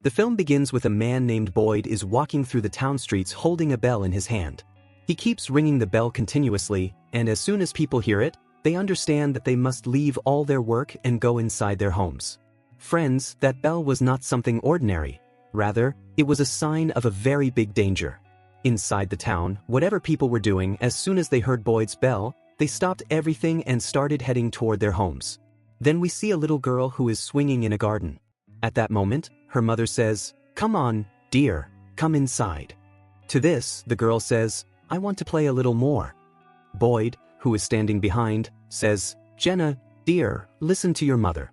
The film begins with a man named Boyd is walking through the town streets holding a bell in his hand. He keeps ringing the bell continuously, and as soon as people hear it, they understand that they must leave all their work and go inside their homes. Friends, that bell was not something ordinary. Rather, it was a sign of a very big danger. Inside the town, whatever people were doing, as soon as they heard Boyd's bell, they stopped everything and started heading toward their homes. Then we see a little girl who is swinging in a garden. At that moment, her mother says, "Come on, dear, come inside." To this, the girl says, "I want to play a little more." Boyd, who is standing behind, says, "Jenna, dear, listen to your mother."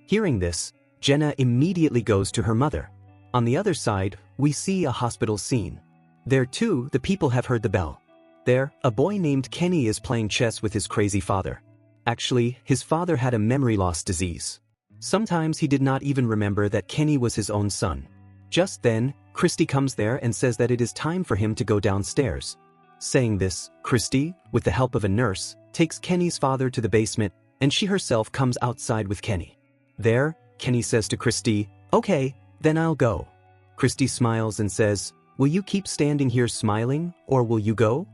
Hearing this, Jenna immediately goes to her mother. On the other side, we see a hospital scene. There too, the people have heard the bell. There, a boy named Kenny is playing chess with his crazy father. Actually, his father had a memory loss disease. Sometimes he did not even remember that Kenny was his own son. Just then, Christy comes there and says that it is time for him to go downstairs. Saying this, Christy, with the help of a nurse, takes Kenny's father to the basement, and she herself comes outside with Kenny. There, Kenny says to Christy, "Okay, then I'll go." Christy smiles and says, "Will you keep standing here smiling, or will you go?"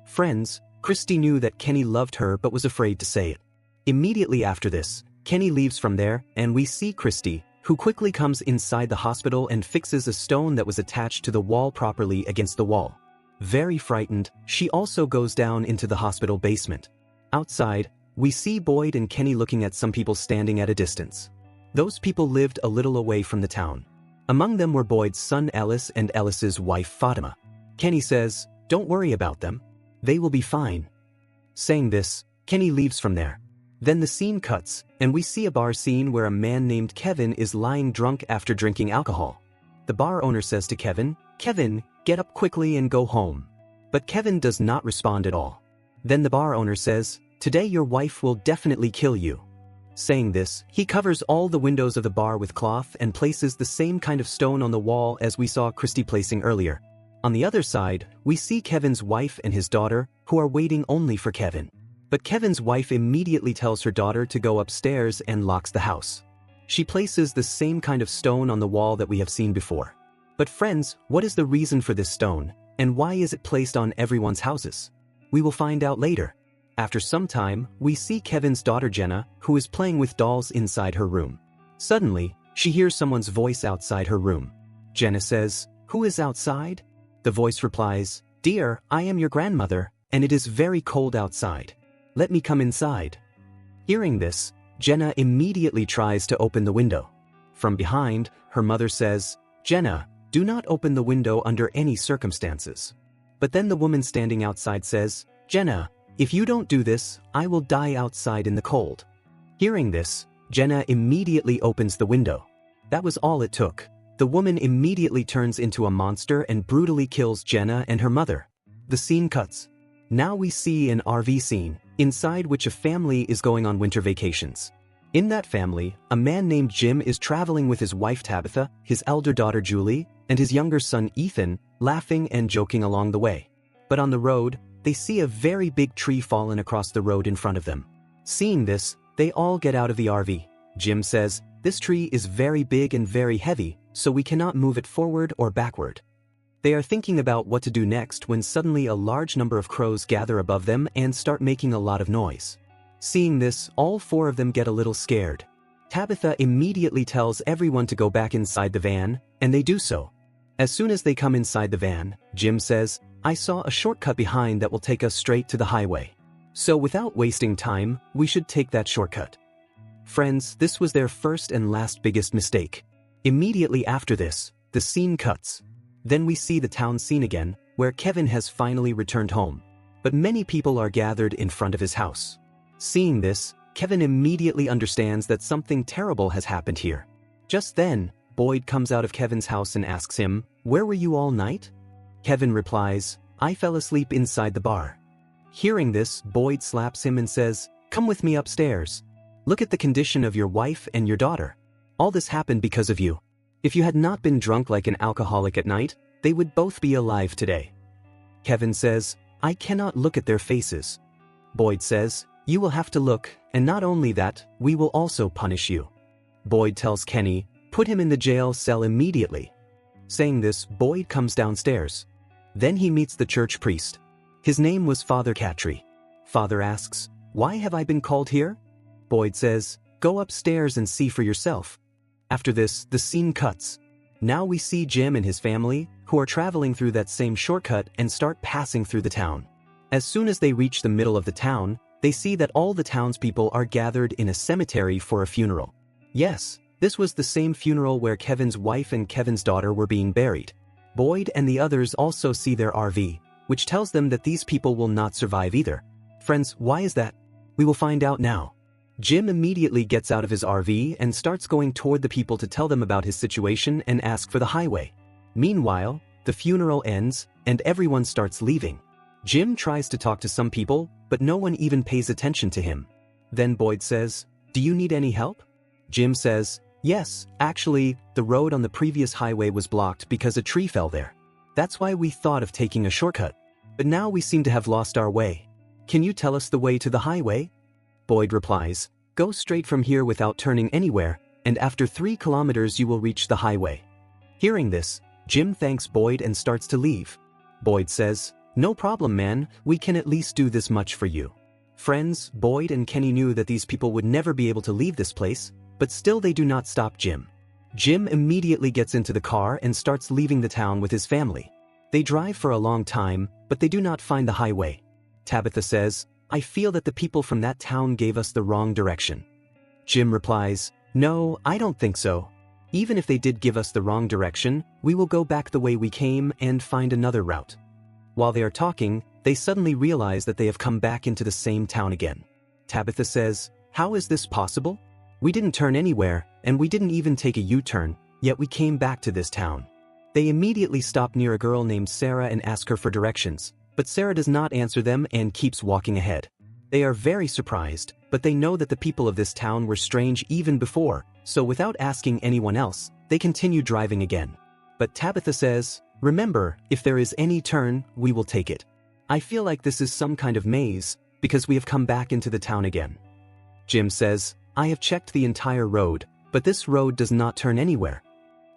Friends, Christy knew that Kenny loved her but was afraid to say it. Immediately after this, Kenny leaves from there, and we see Christy, who quickly comes inside the hospital and fixes a stone that was attached to the wall properly against the wall. Very frightened, she also goes down into the hospital basement. Outside, we see Boyd and Kenny looking at some people standing at a distance. Those people lived a little away from the town. Among them were Boyd's son Ellis and Ellis's wife Fatima. Kenny says, "Don't worry about them. They will be fine." Saying this, Kenny leaves from there. Then the scene cuts, and we see a bar scene where a man named Kevin is lying drunk after drinking alcohol. The bar owner says to Kevin, "Kevin, get up quickly and go home." But Kevin does not respond at all. Then the bar owner says, "Today your wife will definitely kill you." Saying this, he covers all the windows of the bar with cloth and places the same kind of stone on the wall as we saw Christy placing earlier. On the other side, we see Kevin's wife and his daughter, who are waiting only for Kevin. But Kevin's wife immediately tells her daughter to go upstairs and locks the house. She places the same kind of stone on the wall that we have seen before. But friends, what is the reason for this stone, and why is it placed on everyone's houses? We will find out later. After some time, we see Kevin's daughter Jenna, who is playing with dolls inside her room. Suddenly, she hears someone's voice outside her room. Jenna says, "Who is outside?" The voice replies, "Dear, I am your grandmother, and it is very cold outside. Let me come inside." Hearing this, Jenna immediately tries to open the window. From behind, her mother says, "Jenna, do not open the window under any circumstances." But then the woman standing outside says, "Jenna, if you don't do this, I will die outside in the cold." Hearing this, Jenna immediately opens the window. That was all it took. The woman immediately turns into a monster and brutally kills Jenna and her mother. The scene cuts. Now we see an RV scene, inside which a family is going on winter vacations. In that family, a man named Jim is traveling with his wife Tabitha, his elder daughter Julie, and his younger son Ethan, laughing and joking along the way. But on the road, they see a very big tree fallen across the road in front of them. Seeing this, they all get out of the RV. Jim says, "This tree is very big and very heavy, so we cannot move it forward or backward." They are thinking about what to do next when suddenly a large number of crows gather above them and start making a lot of noise. Seeing this, all four of them get a little scared. Tabitha immediately tells everyone to go back inside the van, and they do so. As soon as they come inside the van, Jim says, "I saw a shortcut behind that will take us straight to the highway. So without wasting time, we should take that shortcut." Friends, this was their first and last biggest mistake. Immediately after this, the scene cuts. Then we see the town scene again, where Kevin has finally returned home. But many people are gathered in front of his house. Seeing this, Kevin immediately understands that something terrible has happened here. Just then, Boyd comes out of Kevin's house and asks him, "Where were you all night?" Kevin replies, "I fell asleep inside the bar." Hearing this, Boyd slaps him and says, "Come with me upstairs. Look at the condition of your wife and your daughter. All this happened because of you. If you had not been drunk like an alcoholic at night, they would both be alive today." Kevin says, "I cannot look at their faces." Boyd says, "You will have to look, and not only that, we will also punish you." Boyd tells Kenny, Put him in the jail cell immediately." Saying this, Boyd comes downstairs. Then he meets the church priest. His name was Father Catry. Father asks, "Why have I been called here?" Boyd says, "Go upstairs and see for yourself." After this, the scene cuts. Now we see Jim and his family, who are traveling through that same shortcut and start passing through the town. As soon as they reach the middle of the town, they see that all the townspeople are gathered in a cemetery for a funeral. Yes, this was the same funeral where Kevin's wife and Kevin's daughter were being buried. Boyd and the others also see their RV, which tells them that these people will not survive either. Friends, why is that? We will find out now. Jim immediately gets out of his RV and starts going toward the people to tell them about his situation and ask for the highway. Meanwhile, the funeral ends and everyone starts leaving. Jim tries to talk to some people, but no one even pays attention to him. Then Boyd says, "Do you need any help?" Jim says, "Yes, actually, the road on the previous highway was blocked because a tree fell there. That's why we thought of taking a shortcut. But now we seem to have lost our way. Can you tell us the way to the highway?" Boyd replies, "Go straight from here without turning anywhere, and after 3 kilometers you will reach the highway." Hearing this, Jim thanks Boyd and starts to leave. Boyd says, "No problem, man, we can at least do this much for you." Friends, Boyd and Kenny knew that these people would never be able to leave this place, but still they do not stop Jim. Jim immediately gets into the car and starts leaving the town with his family. They drive for a long time, but they do not find the highway. Tabitha says, "I feel that the people from that town gave us the wrong direction." Jim replies, "No, I don't think so. Even if they did give us the wrong direction, we will go back the way we came and find another route." While they are talking, they suddenly realize that they have come back into the same town again. Tabitha says, "How is this possible? We didn't turn anywhere, and we didn't even take a U-turn, yet we came back to this town." They immediately stop near a girl named Sarah and ask her for directions, but Sarah does not answer them and keeps walking ahead. They are very surprised, but they know that the people of this town were strange even before, so without asking anyone else, they continue driving again. But Tabitha says, "Remember, if there is any turn, we will take it. I feel like this is some kind of maze, because we have come back into the town again." Jim says, "I have checked the entire road, but this road does not turn anywhere."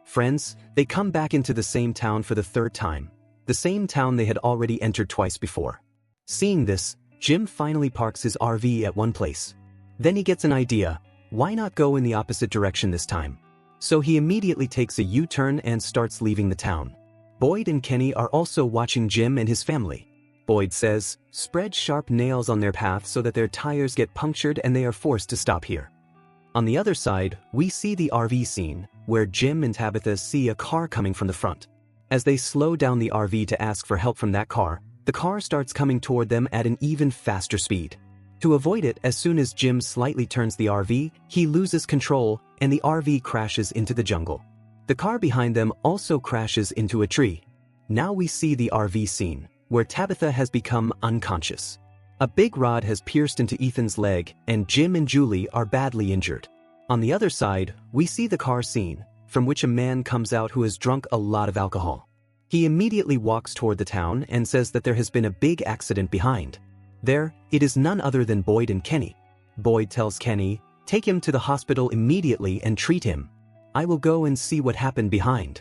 Friends, they come back into the same town for the 3rd time, the same town they had already entered twice before. Seeing this, Jim finally parks his RV at one place. Then he gets an idea, why not go in the opposite direction this time? So he immediately takes a U-turn and starts leaving the town. Boyd and Kenny are also watching Jim and his family. Boyd says, "Spread sharp nails on their path so that their tires get punctured and they are forced to stop here." On the other side, we see the RV scene, where Jim and Tabitha see a car coming from the front. As they slow down the RV to ask for help from that car, the car starts coming toward them at an even faster speed. To avoid it, as soon as Jim slightly turns the RV, he loses control and the RV crashes into the jungle. The car behind them also crashes into a tree. Now we see the RV scene, where Tabitha has become unconscious. A big rod has pierced into Ethan's leg, and Jim and Julie are badly injured. On the other side, we see the car scene, from which a man comes out who has drunk a lot of alcohol. He immediately walks toward the town and says that there has been a big accident behind. There, it is none other than Boyd and Kenny. Boyd tells Kenny, "Take him to the hospital immediately and treat him. I will go and see what happened behind."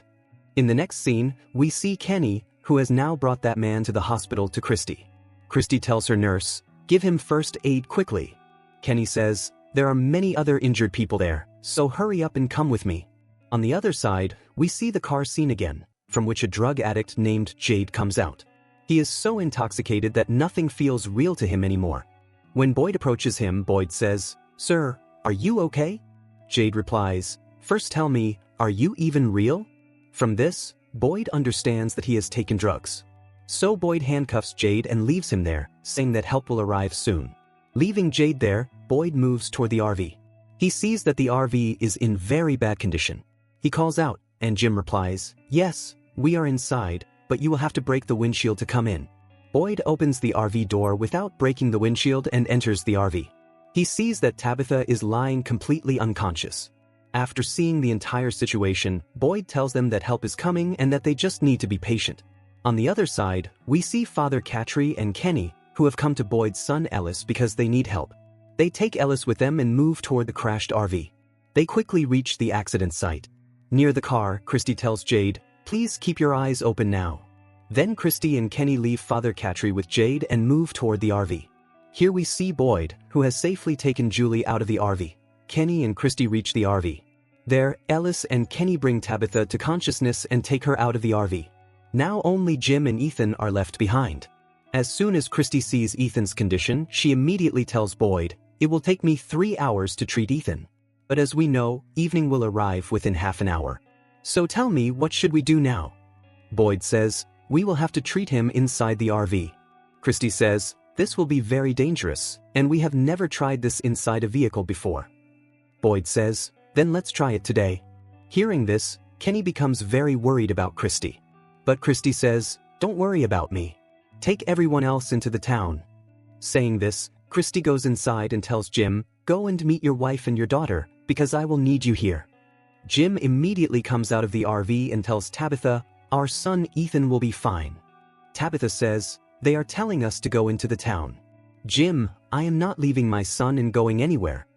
In the next scene, we see Kenny, who has now brought that man to the hospital to Christy. Christy tells her nurse, "Give him first aid quickly." Kenny says, "There are many other injured people there, so hurry up and come with me." On the other side, we see the car scene again, from which a drug addict named Jade comes out. He is so intoxicated that nothing feels real to him anymore. When Boyd approaches him, Boyd says, "Sir, are you okay?" Jade replies, "First tell me, are you even real?" From this, Boyd understands that he has taken drugs. So Boyd handcuffs Jade and leaves him there, saying that help will arrive soon. Leaving Jade there, Boyd moves toward the RV. He sees that the RV is in very bad condition. He calls out, and Jim replies, "Yes, we are inside, but you will have to break the windshield to come in." Boyd opens the RV door without breaking the windshield and enters the RV. He sees that Tabitha is lying completely unconscious. After seeing the entire situation, Boyd tells them that help is coming and that they just need to be patient. On the other side, we see Father Catry and Kenny, who have come to Boyd's son Ellis because they need help. They take Ellis with them and move toward the crashed RV. They quickly reach the accident site. Near the car, Christy tells Jade, "Please keep your eyes open now." Then Christy and Kenny leave Father Catry with Jade and move toward the RV. Here we see Boyd, who has safely taken Julie out of the RV. Kenny and Christy reach the RV. There, Ellis and Kenny bring Tabitha to consciousness and take her out of the RV. Now only Jim and Ethan are left behind. As soon as Christy sees Ethan's condition, she immediately tells Boyd, "It will take me 3 hours to treat Ethan. But as we know, evening will arrive within half an hour. So tell me, what should we do now?" Boyd says, "We will have to treat him inside the RV." Christy says, "This will be very dangerous, and we have never tried this inside a vehicle before." Boyd says, "Then let's try it today." Hearing this, Kenny becomes very worried about Christy. But Christy says, "Don't worry about me. Take everyone else into the town." Saying this, Christy goes inside and tells Jim, "Go and meet your wife and your daughter, because I will need you here." Jim immediately comes out of the RV and tells Tabitha, "Our son Ethan will be fine." Tabitha says, "They are telling us to go into the town." "Jim, I am not leaving my son and going anywhere."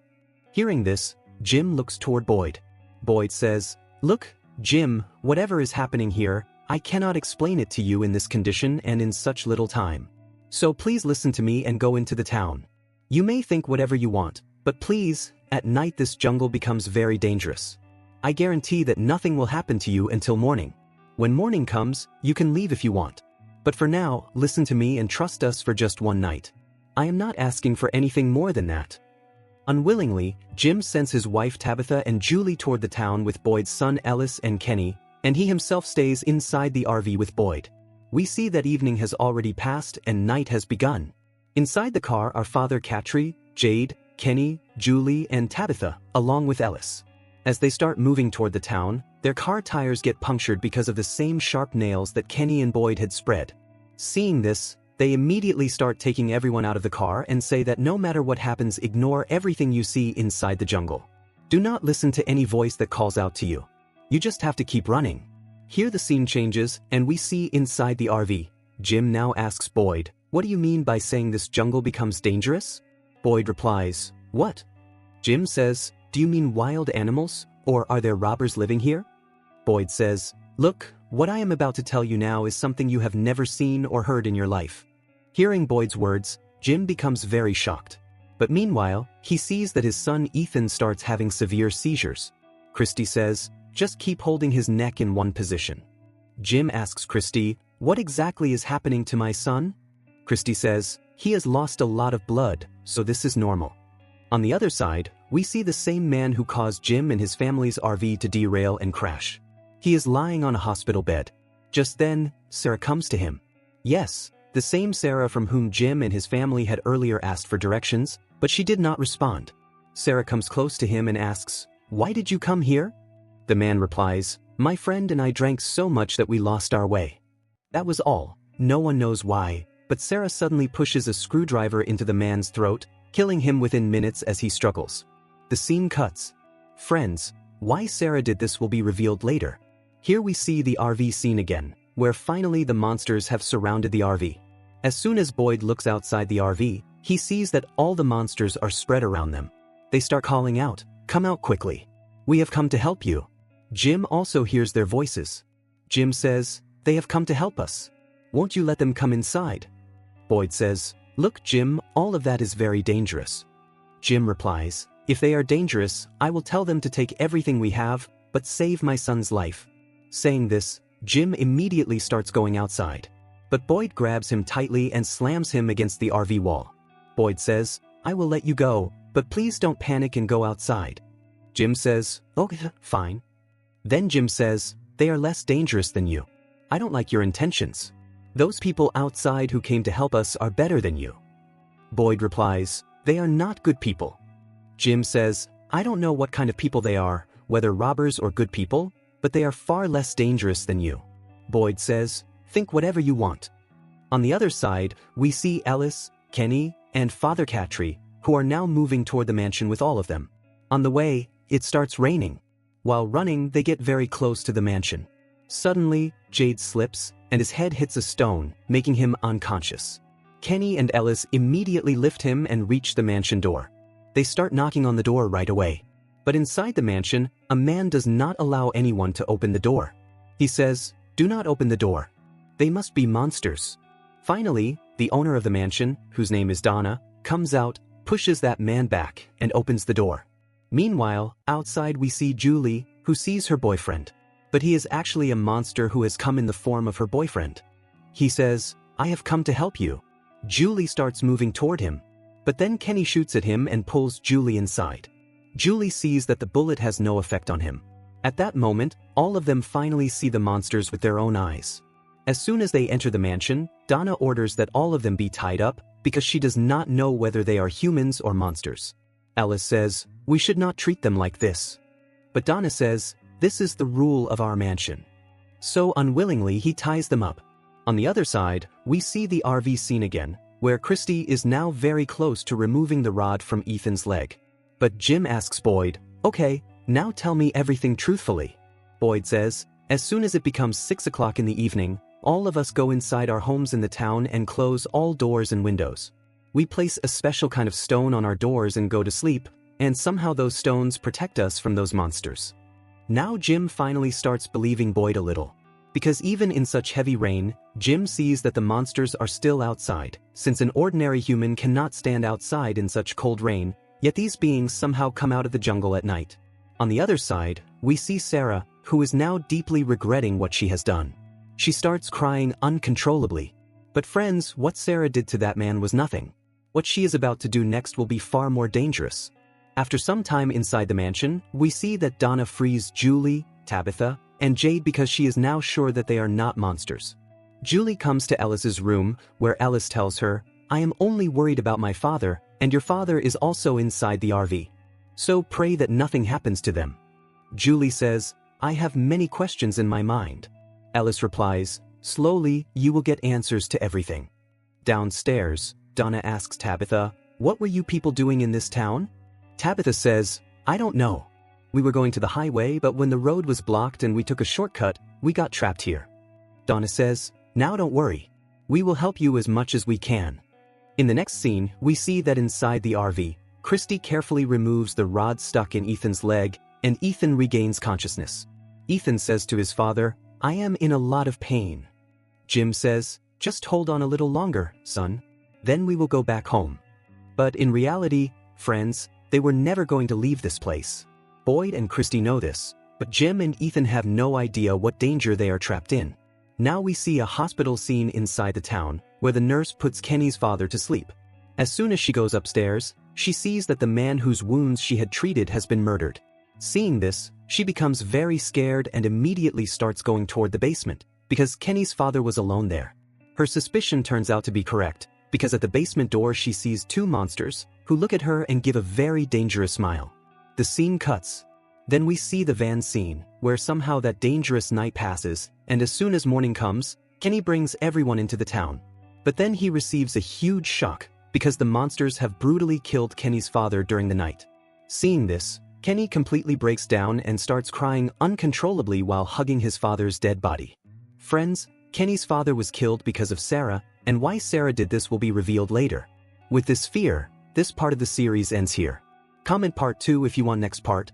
Hearing this, Jim looks toward Boyd. Boyd says, "Look, Jim, whatever is happening here, I cannot explain it to you in this condition and in such little time. So please listen to me and go into the town. You may think whatever you want, but please, at night this jungle becomes very dangerous. I guarantee that nothing will happen to you until morning. When morning comes, you can leave if you want. But for now, listen to me and trust us for just one night. I am not asking for anything more than that." Unwillingly, Jim sends his wife Tabitha and Julie toward the town with Boyd's son Ellis and Kenny, and he himself stays inside the RV with Boyd. We see that evening has already passed and night has begun. Inside the car are Father Catry, Jade, Kenny, Julie, and Tabitha, along with Ellis. As they start moving toward the town, their car tires get punctured because of the same sharp nails that Kenny and Boyd had spread. Seeing this, they immediately start taking everyone out of the car and say that no matter what happens, ignore everything you see inside the jungle. Do not listen to any voice that calls out to you. You just have to keep running. Here the scene changes, and we see inside the RV. Jim now asks Boyd, "What do you mean by saying this jungle becomes dangerous?" Boyd replies, "What?" Jim says, "Do you mean wild animals, or are there robbers living here?" Boyd says, "Look, what I am about to tell you now is something you have never seen or heard in your life." Hearing Boyd's words, Jim becomes very shocked. But meanwhile, he sees that his son Ethan starts having severe seizures. Christy says, "Just keep holding his neck in one position." Jim asks Christy, "What exactly is happening to my son?" Christy says, "He has lost a lot of blood, so this is normal." On the other side, we see the same man who caused Jim and his family's RV to derail and crash. He is lying on a hospital bed. Just then, Sarah comes to him. Yes, the same Sarah from whom Jim and his family had earlier asked for directions, but she did not respond. Sarah comes close to him and asks, "Why did you come here?" The man replies, "My friend and I drank so much that we lost our way." That was all. No one knows why, but Sarah suddenly pushes a screwdriver into the man's throat, killing him within minutes as he struggles. The scene cuts. Friends, why Sarah did this will be revealed later. Here we see the RV scene again, where finally the monsters have surrounded the RV. As soon as Boyd looks outside the RV, he sees that all the monsters are spread around them. They start calling out, "Come out quickly. We have come to help you." Jim also hears their voices. Jim says, "They have come to help us. Won't you let them come inside?" Boyd says, "Look, Jim, all of that is very dangerous." Jim replies, "If they are dangerous, I will tell them to take everything we have, but save my son's life." Saying this, Jim immediately starts going outside. But Boyd grabs him tightly and slams him against the RV wall. Boyd says, "I will let you go, but please don't panic and go outside." Jim says, "Okay, fine." Then Jim says, "They are less dangerous than you. I don't like your intentions. Those people outside who came to help us are better than you." Boyd replies, "They are not good people." Jim says, "I don't know what kind of people they are, whether robbers or good people, but they are far less dangerous than you." Boyd says, "Think whatever you want." On the other side, we see Ellis, Kenny, and Father Catry, who are now moving toward the mansion with all of them. On the way, it starts raining. While running, they get very close to the mansion. Suddenly, Jade slips, and his head hits a stone, making him unconscious. Kenny and Ellis immediately lift him and reach the mansion door. They start knocking on the door right away. But inside the mansion, a man does not allow anyone to open the door. He says, "Do not open the door. They must be monsters." Finally, the owner of the mansion, whose name is Donna, comes out, pushes that man back, and opens the door. Meanwhile, outside we see Julie, who sees her boyfriend. But he is actually a monster who has come in the form of her boyfriend. He says, "I have come to help you." Julie starts moving toward him. But then Kenny shoots at him and pulls Julie inside. Julie sees that the bullet has no effect on him. At that moment, all of them finally see the monsters with their own eyes. As soon as they enter the mansion, Donna orders that all of them be tied up because she does not know whether they are humans or monsters. Alice says, "We should not treat them like this." But Donna says, "This is the rule of our mansion." So unwillingly he ties them up. On the other side, we see the RV scene again, where Christy is now very close to removing the rod from Ethan's leg. But Jim asks Boyd, "Okay, now tell me everything truthfully." Boyd says, "As soon as it becomes 6 o'clock in the evening, all of us go inside our homes in the town and close all doors and windows. We place a special kind of stone on our doors and go to sleep, and somehow those stones protect us from those monsters." Now Jim finally starts believing Boyd a little. Because even in such heavy rain, Jim sees that the monsters are still outside, since an ordinary human cannot stand outside in such cold rain, yet these beings somehow come out of the jungle at night. On the other side, we see Sarah, who is now deeply regretting what she has done. She starts crying uncontrollably. But friends, what Sarah did to that man was nothing. What she is about to do next will be far more dangerous. After some time inside the mansion, we see that Donna frees Julie, Tabitha, and Jade because she is now sure that they are not monsters. Julie comes to Alice's room, where Alice tells her, "I am only worried about my father, and your father is also inside the RV. So pray that nothing happens to them." Julie says, "I have many questions in my mind." Alice replies, "Slowly, you will get answers to everything." Downstairs, Donna asks Tabitha, "What were you people doing in this town?" Tabitha says, "I don't know. We were going to the highway, but when the road was blocked and we took a shortcut, we got trapped here." Donna says, "Now don't worry. We will help you as much as we can." In the next scene, we see that inside the RV, Christy carefully removes the rod stuck in Ethan's leg, and Ethan regains consciousness. Ethan says to his father, "I am in a lot of pain." Jim says, "Just hold on a little longer, son. Then we will go back home." But in reality, friends, they were never going to leave this place. Boyd and Christy know this, but Jim and Ethan have no idea what danger they are trapped in. Now we see a hospital scene inside the town, where the nurse puts Kenny's father to sleep. As soon as she goes upstairs, she sees that the man whose wounds she had treated has been murdered. Seeing this, she becomes very scared and immediately starts going toward the basement, because Kenny's father was alone there. Her suspicion turns out to be correct, because at the basement door she sees two monsters, who look at her and give a very dangerous smile. The scene cuts. Then we see the van scene, where somehow that dangerous night passes, and as soon as morning comes, Kenny brings everyone into the town. But then he receives a huge shock, because the monsters have brutally killed Kenny's father during the night. Seeing this, Kenny completely breaks down and starts crying uncontrollably while hugging his father's dead body. Friends, Kenny's father was killed because of Sarah, and why Sarah did this will be revealed later. With this fear, this part of the series ends here. Comment part 2 if you want next part.